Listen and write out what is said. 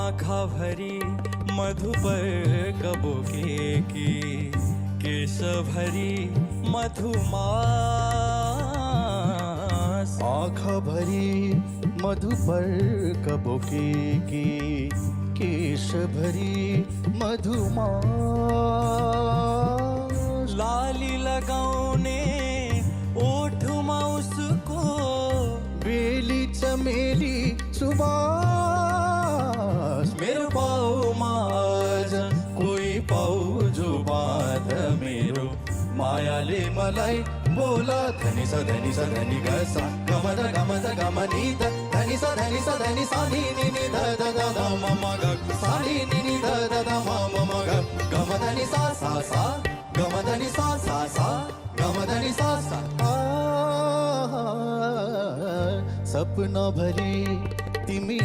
आँखा भरी मधु पर कबूके की, केश भरी मधुमास। आँखा भरी मधु पर कबूके की, केश भरी मधुमास। लाली लगाउने ओठमा उसको, बेली चमेली सुबास। मेरो पाउमा आज कोही पाउजो बाँध मेरो, मायाले मलाई बोला धनी स धनी स धनी ग सा, गमद गमद गमनी द धनी स धनी स धनी सा नी नी नी ध ध ध ध म म ग सा नी नी नी ध ध ध म म म ग, गमदनी सा सा सा, गमदनी सा सा सा, गमदनी सा सा। सपना भरी तिमी